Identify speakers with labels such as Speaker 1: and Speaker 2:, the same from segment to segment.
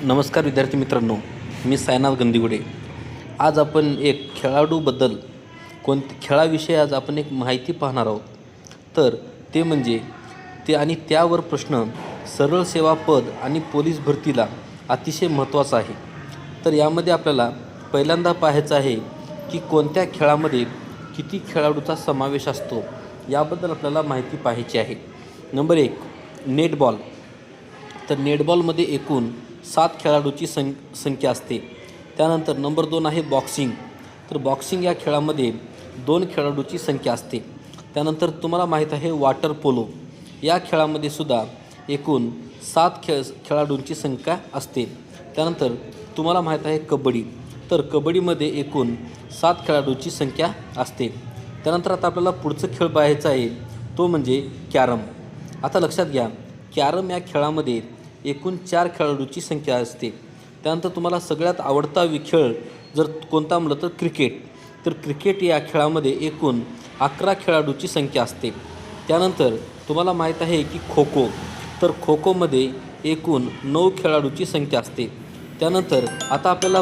Speaker 1: नमस्कार विद्यार्थी मित्रांनो, मी सायनाथ गंदीगुडे. आज आपण एक खेळाडूबद्दल खेळाविषयी आज आपण एक माहिती पाहणार आहोत. तर ते म्हणजे त्यावर प्रश्न सरळ सेवा पद आणि पोलीस भरतीला अतिशय महत्त्वाचा आहे. तर यामध्ये आपल्याला पहिल्यांदा पाहायचं आहे की कोणत्या खेळामध्ये किती खेळाडूचा समावेश असतो याबद्दल आपल्याला माहिती पाहायची आहे. Number 1 netball. तर नेटबॉलमध्ये एकूण 7 खेळाडूची संख्या असते. त्यानंतर नंबर 2 आहे बॉक्सिंग. तर बॉक्सिंग या खेळामध्ये 2 खेळाडूची संख्या असते. त्यानंतर तुम्हाला माहीत आहे वॉटर पोलो. या खेळामध्ये सुद्धा एकूण 7 खेळाडूंची संख्या असते. त्यानंतर तुम्हाला माहीत आहे कबड्डी. तर कबड्डीमध्ये एकूण 7 खेळाडूची संख्या असते. त्यानंतर आता आपल्याला पुढचं खेळ पाहायचा आहे तो म्हणजे कॅरम. आता लक्षात घ्या, कॅरम या खेळामध्ये एकूण 4 खेळाडूची संख्या असते. त्यानंतर तुम्हाला सगळ्यात आवडता खेळ जर कोणता म्हटलं तर क्रिकेट. तर क्रिकेट या खेळामध्ये एकूण 11 खेळाडूची संख्या असते. त्यानंतर तुम्हाला माहीत आहे की खो खो. तर खो खोमध्ये एकूण 9 खेळाडूची संख्या असते. त्यानंतर आता आपल्याला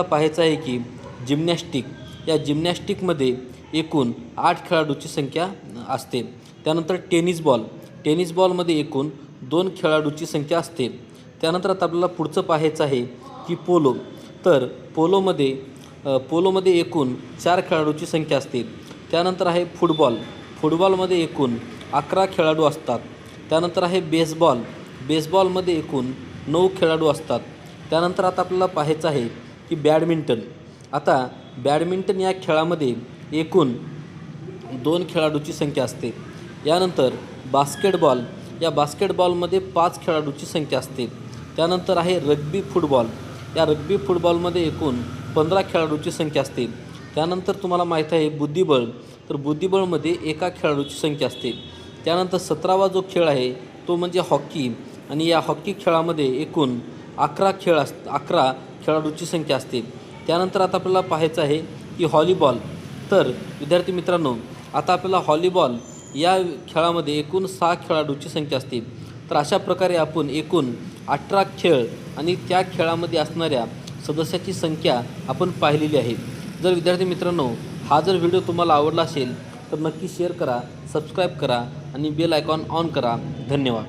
Speaker 1: पाहायचं आहे की जिम्नॅस्टिक. या जिम्नॅस्टिकमध्ये एकूण 8 खेळाडूची संख्या असते. त्यानंतर टेनिस बॉलमध्ये एकूण 2 खेळाडूची संख्या असते. त्यानंतर आता आपल्याला पुढचं पाहायचं आहे की पोलो. तर पोलोमध्ये एकूण 4 खेळाडूची संख्या असते. त्यानंतर आहे फुटबॉलमध्ये एकूण 11 खेळाडू असतात. त्यानंतर आहे बेसबॉलमध्ये एकूण 9 खेळाडू असतात. त्यानंतर आता आपल्याला पाहायचं आहे की बॅडमिंटन. आता बॅडमिंटन या खेळामध्ये एकूण 2 खेळाडूची संख्या असते. यानंतर बास्केटबॉल. या बास्केटबॉलमध्ये 5 खेळाडूची संख्या असते. त्यानंतर आहे रग्बी फुटबॉल. या रग्बी फुटबॉलमध्ये एकूण 15 खेळाडूची संख्या असते. त्यानंतर तुम्हाला माहीत आहे बुद्धिबळ. तर बुद्धिबळमध्ये 1 खेळाडूची संख्या असते. त्यानंतर 17वा जो खेळ आहे तो म्हणजे हॉकी. आणि या हॉकी खेळामध्ये एकूण 11 खेळाडूची संख्या असते. त्यानंतर आता आपल्याला पाहायचं आहे की व्हॉलीबॉल. तर विद्यार्थी मित्रांनो, आता आपल्याला व्हॉलीबॉल या खेळामध्ये एकूण 6 खेळाडूची संख्या असते. तर अशा प्रकारे आपण एकूण 18 खेळ आणि त्या खेळामध्ये असणाऱ्या सदस्याची संख्या आपण पाहिलेली आहे. जर विद्यार्थी मित्रांनो हा जर व्हिडिओ तुम्हाला आवडला असेल तर नक्की शेअर करा, सबस्क्राईब करा आणि बेल आयकॉन ऑन करा. धन्यवाद.